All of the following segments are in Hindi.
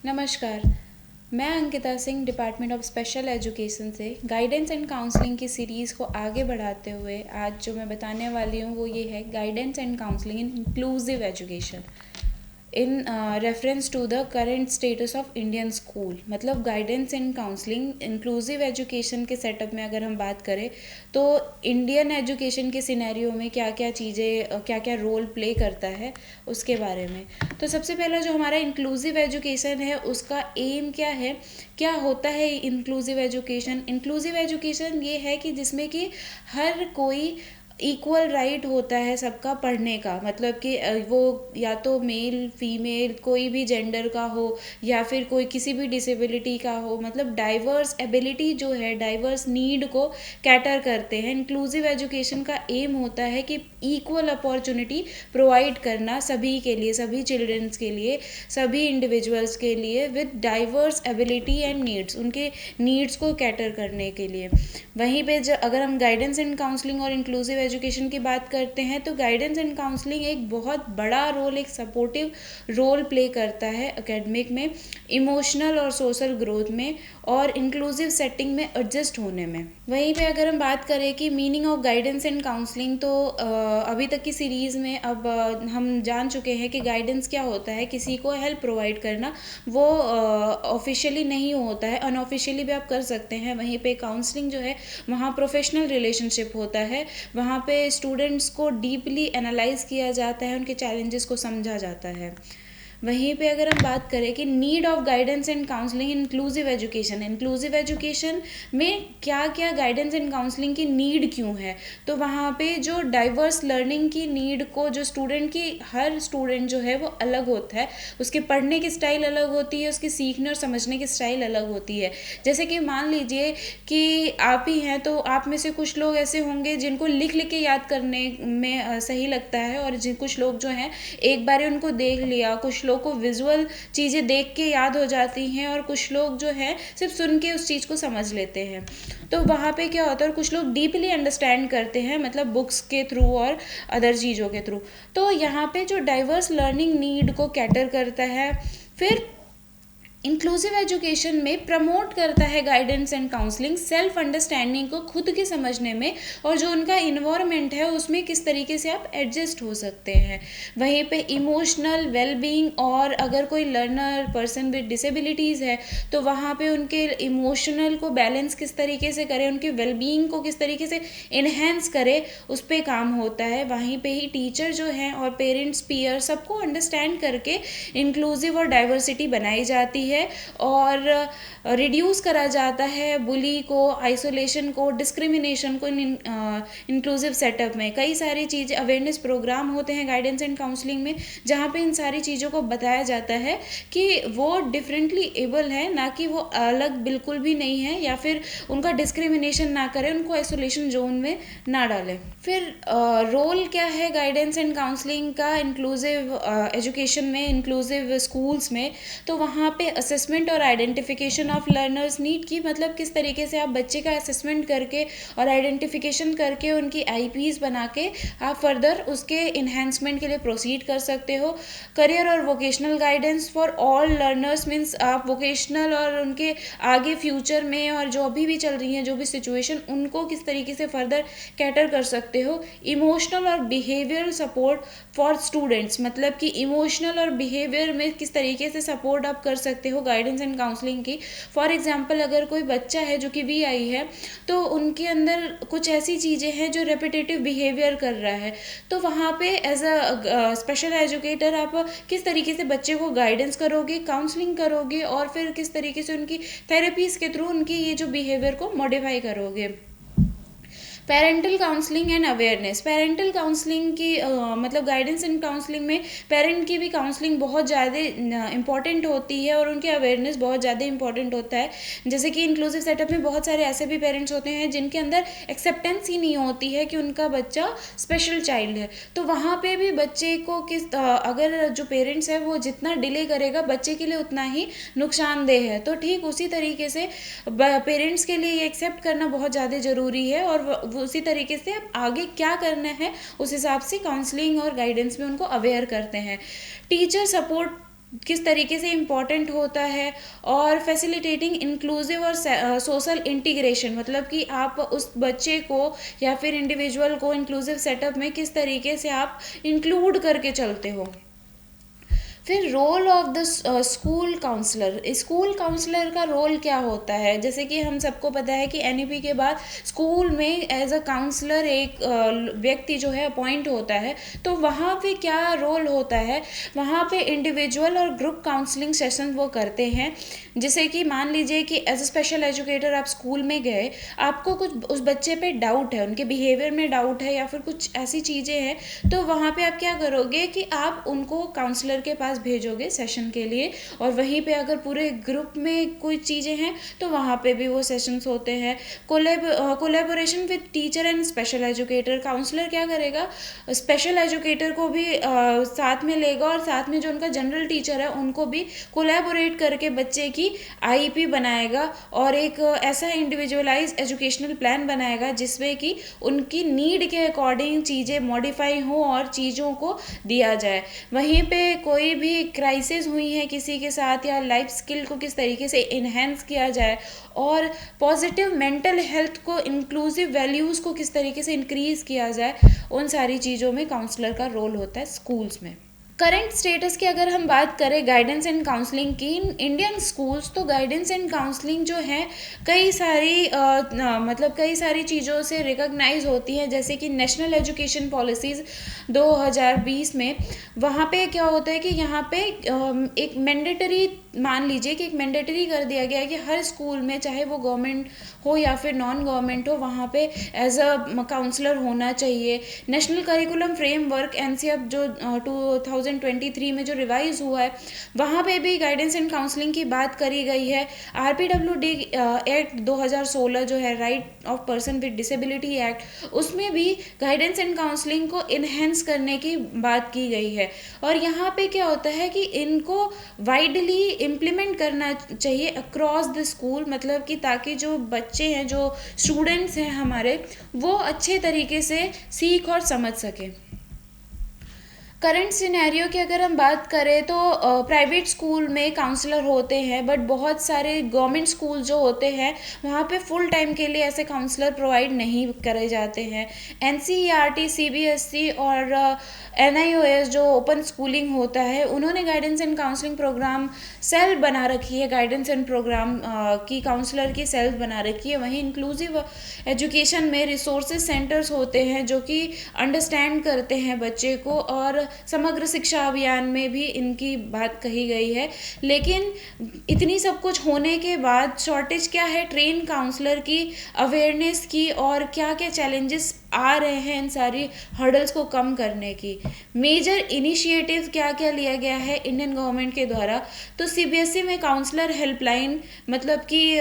नमस्कार। मैं Ankita Singh department of special education से गाइडेंस एंड काउंसलिंग की सीरीज़ को आगे बढ़ाते हुए आज जो मैं बताने वाली हूँ वो ये है guidance and counselling in inclusive education in reference to the current status of Indian school. मतलब guidance and counselling inclusive education के सेटअप में अगर हम बात करें तो इंडियन एजुकेशन के सिनेरियो में क्या क्या चीज़ें क्या क्या रोल प्ले करता है उसके बारे में। तो सबसे पहला जो हमारा इंक्लूसिव एजुकेशन है उसका एम क्या है, क्या होता है इंक्लूसिव एजुकेशन ये है कि जिसमें कि हर कोई इक्वल राइट होता है सबका पढ़ने का। मतलब कि वो या तो मेल फीमेल कोई भी जेंडर का हो या फिर कोई किसी भी डिसेबिलिटी का हो, मतलब डाइवर्स एबिलिटी जो है डाइवर्स नीड को कैटर करते हैं। इंक्लूसिव एजुकेशन का एम होता है कि इक्वल अपॉर्चुनिटी प्रोवाइड करना सभी के लिए, सभी चिल्ड्रंस के लिए, सभी इंडिविजुअल्स के लिए with diverse ability and needs, उनके नीड्स को कैटर करने के लिए। वहीं पे अगर हम गाइडेंस एंड काउंसलिंग और इंक्लूसिव एजुकेशन की बात करते हैं तो गाइडेंस एंड काउंसलिंग एक बहुत बड़ा रोल, एक सपोर्टिव रोल प्ले करता है एकेडमिक में, इमोशनल और सोशल ग्रोथ में और इंक्लूसिव सेटिंग में एडजस्ट होने में। वहीं पे अगर हम बात करें कि meaning of guidance and counselling तो अभी तक की सीरीज़ में अब हम जान चुके हैं कि गाइडेंस क्या होता है, किसी को हेल्प प्रोवाइड करना। वो ऑफिशियली नहीं होता है, अनऑफिशियली भी आप कर सकते हैं। वहीं पे काउंसलिंग जो है वहाँ प्रोफेशनल रिलेशनशिप होता है, वहाँ पे स्टूडेंट्स को डीपली एनालाइज किया जाता है, उनके चैलेंजेस को समझा जाता है। वहीं पे अगर हम बात करें कि need of guidance and counselling inclusive education में क्या क्या गाइडेंस एंड काउंसलिंग की नीड क्यों है, तो वहाँ पे जो डाइवर्स लर्निंग की नीड को, जो स्टूडेंट की, हर स्टूडेंट जो है वो अलग होता है, उसके पढ़ने की स्टाइल अलग होती है, उसकी सीखने और समझने की स्टाइल अलग होती है। जैसे कि मान लीजिए कि आप ही हैं तो आप में से कुछ लोग ऐसे होंगे जिनको लिख लिख के याद करने में सही लगता है, और कुछ लोग जो हैं एक बार उनको देख लिया, कुछ लोग को विजुअल चीज़ें देख के याद हो जाती हैं और कुछ लोग जो हैं सिर्फ सुन के उस चीज़ को समझ लेते हैं। तो वहाँ पे क्या होता है, और कुछ लोग डीपली अंडरस्टैंड करते हैं, मतलब बुक्स के थ्रू और अदर चीज़ों के थ्रू। तो यहाँ पे जो डाइवर्स लर्निंग नीड को कैटर करता है, फिर इंक्लूसिव एजुकेशन में प्रमोट करता है guidance and counselling self understanding को खुद के समझने में, और जो उनका इन्वायरमेंट है उसमें किस तरीके से आप एडजस्ट हो सकते हैं। वहीं पे इमोशनल वेलबींग, और अगर कोई लर्नर पर्सन विद डिसेबिलिटीज़ है तो वहाँ पे उनके इमोशनल को बैलेंस किस तरीके से करें, उनके वेलबींग को किस तरीके से इन्हेंस करे, उस पर काम होता है। वहीं पे ही टीचर जो हैं और पेरेंट्स, पीयर, सबको अंडरस्टैंड करके इंक्लूसिव और डाइवर्सिटी बनाई जाती है और रिड्यूस करा जाता है बुली को, आइसोलेशन को, डिस्क्रिमिनेशन को। इंक्लूसिव सेटअप में कई सारी चीज़ें, अवेयरनेस प्रोग्राम होते हैं गाइडेंस एंड काउंसलिंग में, जहाँ पे इन सारी चीज़ों को बताया जाता है कि वो डिफरेंटली एबल है, ना कि वो अलग बिल्कुल भी नहीं है, या फिर उनका डिस्क्रिमिनेशन ना करें, उनको आइसोलेशन जोन में ना डालें। फिर रोल क्या है गाइडेंस एंड काउंसलिंग का इंक्लूसिव एजुकेशन में, इंक्लूसिव स्कूल्स में, तो वहाँ पे असेसमेंट और आइडेंटिफिकेशन ऑफ लर्नर्स नीड की, मतलब किस तरीके से आप बच्चे का असेसमेंट करके और आइडेंटिफिकेशन करके उनकी आईपीज बना के आप फर्दर उसके इन्हेंसमेंट के लिए प्रोसीड कर सकते हो। करियर और vocational guidance for all learners means आप वोकेशनल और उनके आगे फ्यूचर में और जो अभी भी चल रही हैं जो भी सिचुएशन, उनको किस तरीके से फर्दर कैटर कर सकते हो। इमोशनल और बिहेवियरल सपोर्ट फॉर स्टूडेंट्स, मतलब कि इमोशनल और बिहेवियर में किस तरीके से सपोर्ट आप कर सकते हो गाइडेंस एंड काउंसलिंग की। फॉर एग्जांपल अगर कोई बच्चा है जो कि वीआई है तो उनके अंदर कुछ ऐसी चीज़ें हैं जो रेपिटेटिव बिहेवियर कर रहा है, तो वहाँ पे एज अ स्पेशल एजुकेटर आप किस तरीके से बच्चे को गाइडेंस करोगे, काउंसलिंग करोगे, और फिर किस तरीके से उनकी थेरेपीज़ के थ्रू उनकी ये जो बिहेवियर को मॉडिफाई करोगे। Parental counselling and awareness, parental counselling की मतलब गाइडेंस एंड काउंसलिंग में पेरेंट की भी काउंसलिंग बहुत ज़्यादा इंपॉर्टेंट होती है और उनके अवेयरनेस बहुत ज़्यादा इंपॉर्टेंट होता है। जैसे कि इंक्लूसिव सेटअप में बहुत सारे ऐसे भी पेरेंट्स होते हैं जिनके अंदर एक्सेप्टेंस ही नहीं होती है कि उनका बच्चा स्पेशल चाइल्ड है, तो वहाँ पे भी बच्चे को अगर जो पेरेंट्स है वो जितना डिले करेगा बच्चे के लिए उतना ही नुकसानदेह है। तो ठीक उसी तरीके से पेरेंट्स के लिए ये एक्सेप्ट करना बहुत ज़्यादा ज़रूरी है, और उसी तरीके से अब आगे क्या करना है उस हिसाब से काउंसलिंग और गाइडेंस में उनको अवेयर करते हैं। टीचर सपोर्ट किस तरीके से इम्पॉर्टेंट होता है, और फैसिलिटेटिंग इंक्लूसिव और सोशल इंटीग्रेशन, मतलब कि आप उस बच्चे को या फिर इंडिविजुअल को इंक्लूसिव सेटअप में किस तरीके से आप इंक्लूड करके चलते हो। फिर role of the school counsellor, school counsellor का रोल क्या होता है। जैसे कि हम सबको पता है कि एनईपी के बाद स्कूल में एज अ काउंसलर एक व्यक्ति जो है अपॉइंट होता है, तो वहाँ पे क्या रोल होता है, वहाँ पे इंडिविजुअल और ग्रुप काउंसलिंग सेशन वो करते हैं। जैसे कि मान लीजिए कि एज अ स्पेशल एजुकेटर आप स्कूल में गए, आपको कुछ उस बच्चे पे डाउट है, उनके बिहेवियर में डाउट है या फिर कुछ ऐसी चीज़ें हैं, तो वहाँ पे आप क्या करोगे कि आप उनको काउंसलर के पास भेजोगे सेशन के लिए। और वहीं पे अगर पूरे ग्रुप में कोई चीज़ें हैं तो वहाँ पे भी वो सेशंस होते हैं। Collaboration with teacher and special educator, counsellor क्या करेगा, स्पेशल एजुकेटर को भी साथ में लेगा और साथ में जो उनका जनरल टीचर है उनको भी कोलैबोरेट करके बच्चे की आईईपी बनाएगा और एक ऐसा इंडिविजुअलाइज एजुकेशनल प्लान बनाएगा जिसमें कि उनकी नीड के अकॉर्डिंग चीज़ें मॉडिफाई हो और चीज़ों को दिया जाए। वहीं पे कोई भी क्राइसिस हुई है किसी के साथ, या लाइफ स्किल को किस तरीके से इन्हेंस किया जाए, और पॉजिटिव मेंटल हेल्थ को, इंक्लूसिव वैल्यूज़ को किस तरीके से इंक्रीज़ किया जाए, उन सारी चीज़ों में काउंसलर का रोल होता है स्कूल्स में। करंट स्टेटस की अगर हम बात करें गाइडेंस एंड काउंसलिंग की इन इंडियन स्कूल्स, तो गाइडेंस एंड काउंसलिंग जो है कई सारी मतलब कई सारी चीज़ों से रिकॉग्नाइज होती हैं। जैसे कि नेशनल एजुकेशन पॉलिसीज़ 2020 में, वहाँ पे क्या होता है कि यहाँ पे एक मैंडेटरी, मान लीजिए कि एक मैंडेटरी कर दिया गया है कि हर स्कूल में, चाहे वो गवर्नमेंट हो या फिर नॉन गवर्नमेंट हो, वहाँ पे एज अ काउंसलर होना चाहिए। नेशनल करिकुलम फ्रेमवर्क एनसीएफ जो 2023 में जो रिवाइज हुआ है, वहाँ पे भी गाइडेंस एंड काउंसलिंग की बात करी गई है। आरपीडब्ल्यूडी एक्ट 2016 जो है, right of person with disability act, उसमें भी गाइडेंस एंड काउंसलिंग को इन्हेंस करने की बात की गई है। और यहाँ पे क्या होता है कि इनको वाइडली इम्प्लीमेंट करना चाहिए अक्रॉस द स्कूल, मतलब कि ताकि जो बच्चे हैं, जो स्टूडेंट्स हैं हमारे, वो अच्छे तरीके से सीख और समझ सकें। करंट सिनेरियो की अगर हम बात करें तो प्राइवेट स्कूल में काउंसलर होते हैं, बट बहुत सारे गवर्नमेंट स्कूल जो होते हैं वहाँ पे फुल टाइम के लिए ऐसे काउंसलर प्रोवाइड नहीं करे जाते हैं। एनसीईआरटी, सीबीएसई और एनआईओएस जो ओपन स्कूलिंग होता है, उन्होंने guidance and counselling programme cell बना रखी है, गाइडेंस एंड प्रोग्राम की काउंसलर की सेल्स बना रखी है। वहीं इंक्लूसिव एजुकेशन में रिसोर्सेज सेंटर्स होते हैं जो कि अंडरस्टैंड करते हैं बच्चे को, और समग्र शिक्षा अभियान में भी इनकी बात कही गई है। लेकिन इतनी सब कुछ होने के बाद शॉर्टेज क्या है, ट्रेन काउंसलर की, अवेयरनेस की, और क्या क्या चैलेंजेस आ रहे हैं इन सारी हर्डल्स को कम करने की। मेजर इनिशिएटिव क्या क्या लिया गया है इंडियन गवर्नमेंट के द्वारा, तो सीबीएसई में काउंसलर हेल्पलाइन, मतलब कि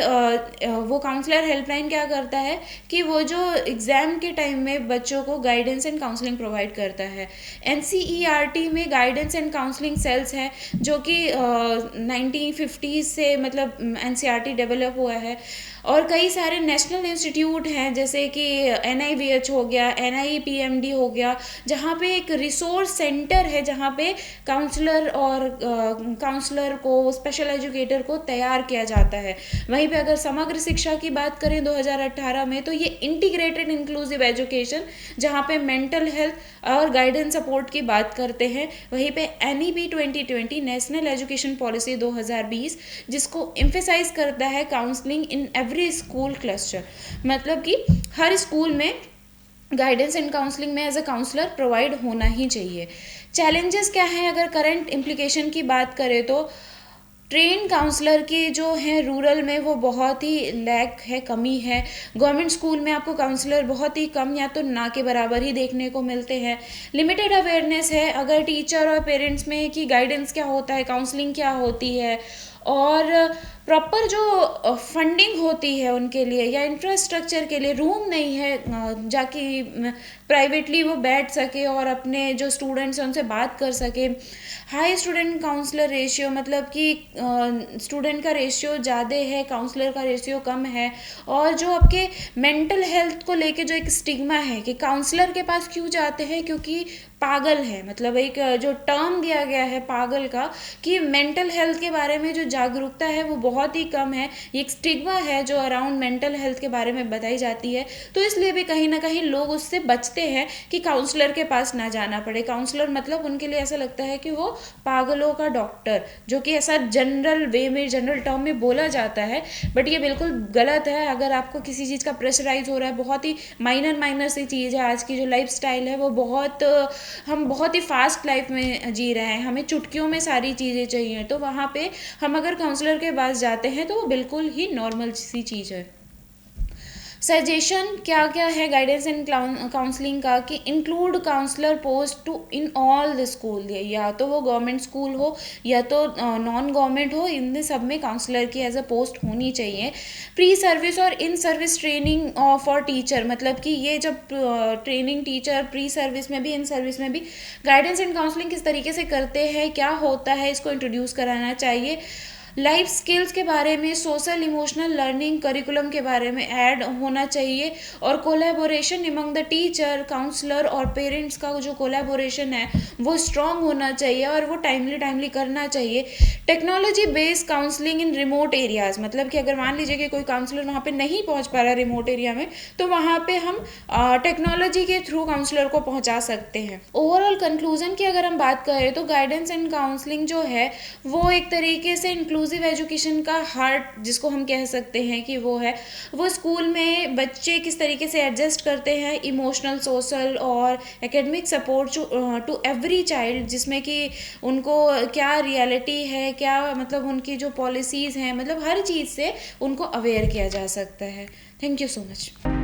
वो काउंसलर हेल्पलाइन क्या करता है कि वो जो एग्ज़ाम के टाइम में बच्चों को गाइडेंस एंड काउंसलिंग प्रोवाइड करता है। एनसीईआरटी में गाइडेंस एंड काउंसलिंग सेल्स हैं जो कि 1950 से मतलब एनसीईआरटी डेवलप हुआ है। और कई सारे नेशनल इंस्टीट्यूट हैं जैसे कि एनआईवीएच हो गया, एनआईपीएमडी हो गया, जहाँ पे एक रिसोर्स सेंटर है जहाँ पे काउंसलर और काउंसलर को, स्पेशल एजुकेटर को तैयार किया जाता है। वहीं पे अगर समग्र शिक्षा की बात करें 2018 में, तो ये इंटीग्रेटेड इंक्लूसिव एजुकेशन, जहाँ पे मेंटल हेल्थ और गाइडेंस सपोर्ट की बात करते हैं। वहीं पे एनईपी 2020 नेशनल एजुकेशन पॉलिसी 2020, जिसको एम्फेसाइज करता है counselling in every school cluster, मतलब कि हर स्कूल में गाइडेंस एंड काउंसलिंग में एज अ काउंसलर प्रोवाइड होना ही चाहिए। चैलेंजेस क्या हैं अगर करंट इम्प्लीकेशन की बात करें तो ट्रेन काउंसलर की जो है रूरल में वो बहुत ही लैक है, कमी है। गवर्नमेंट स्कूल में आपको काउंसलर बहुत ही कम या तो ना के बराबर ही देखने को मिलते हैं। लिमिटेड अवेयरनेस है अगर टीचर और पेरेंट्स में कि गाइडेंस क्या होता है, काउंसलिंग क्या होती है, और प्रॉपर जो फंडिंग होती है उनके लिए या इंफ्रास्ट्रक्चर के लिए, रूम नहीं है जाके प्राइवेटली वो बैठ सके और अपने जो स्टूडेंट्स हैं उनसे बात कर सके। हाई स्टूडेंट काउंसलर रेशियो, मतलब कि स्टूडेंट का रेशियो ज़्यादा है, काउंसलर का रेशियो कम है। और जो आपके मेंटल हेल्थ को लेके जो एक स्टिग्मा है कि काउंसलर के पास क्यों जाते हैं, क्योंकि पागल है, मतलब एक जो टर्म दिया गया है पागल का, कि मेंटल हेल्थ के बारे में जो जागरूकता है वो बहुत ही कम है। ये एक स्टिग्मा है जो अराउंड मेंटल हेल्थ के बारे में बताई जाती है। तो इसलिए भी कहीं ना कहीं लोग उससे बचते हैं कि काउंसलर के पास ना जाना पड़े। काउंसलर मतलब उनके लिए ऐसा लगता है कि वो पागलों का डॉक्टर, जो कि ऐसा जनरल वे में, जनरल टर्म में बोला जाता है, बट ये बिल्कुल गलत है। अगर आपको किसी चीज़ का प्रेशराइज हो रहा है, बहुत ही माइनर माइनर सी चीज़ है, आज की जो लाइफ स्टाइल है वो हम बहुत ही फास्ट लाइफ में जी रहे हैं, हमें चुटकियों में सारी चीज़ें चाहिए, तो वहाँ पे हम अगर काउंसलर के पास जाते हैं तो वो बिल्कुल ही नॉर्मल सी चीज़ है। सजेशन क्या क्या है गाइडेंस एंड काउंसलिंग का, कि include counsellor post to in all the school, या तो वो गवर्नमेंट स्कूल हो या तो नॉन गवर्नमेंट हो, इन सब में काउंसलर की एज अ पोस्ट होनी चाहिए। प्री सर्विस और in service training for teacher, मतलब कि ये जब ट्रेनिंग टीचर प्री सर्विस में भी इन सर्विस में भी गाइडेंस एंड काउंसलिंग किस तरीके से करते हैं, क्या होता है, इसको इंट्रोड्यूस कराना चाहिए। लाइफ स्किल्स के बारे में, सोशल इमोशनल लर्निंग करिकुलम के बारे में ऐड होना चाहिए। और collaboration among the teacher, counsellor और पेरेंट्स का जो कोलैबोरेशन है वो स्ट्रॉन्ग होना चाहिए और वो टाइमली करना चाहिए। टेक्नोलॉजी बेस्ड काउंसलिंग इन रिमोट एरियाज, मतलब कि अगर मान लीजिए कि कोई काउंसलर वहाँ पे नहीं पहुँच पा रहा रिमोट एरिया में, तो वहाँ पे हम टेक्नोलॉजी के थ्रू काउंसलर को पहुँचा सकते हैं। ओवरऑल कंक्लूजन की अगर हम बात करें तो गाइडेंस एंड काउंसलिंग जो है वो एक तरीके से इंक्लूसिव एजुकेशन का हार्ट, जिसको हम कह सकते हैं कि वो है, वो स्कूल में बच्चे किस तरीके से एडजस्ट करते हैं इमोशनल, सोशल और academic support to every child, जिसमें कि उनको क्या रियलिटी है, क्या मतलब उनकी जो पॉलिसीज़ हैं, मतलब हर चीज़ से उनको अवेयर किया जा सकता है। Thank you so much.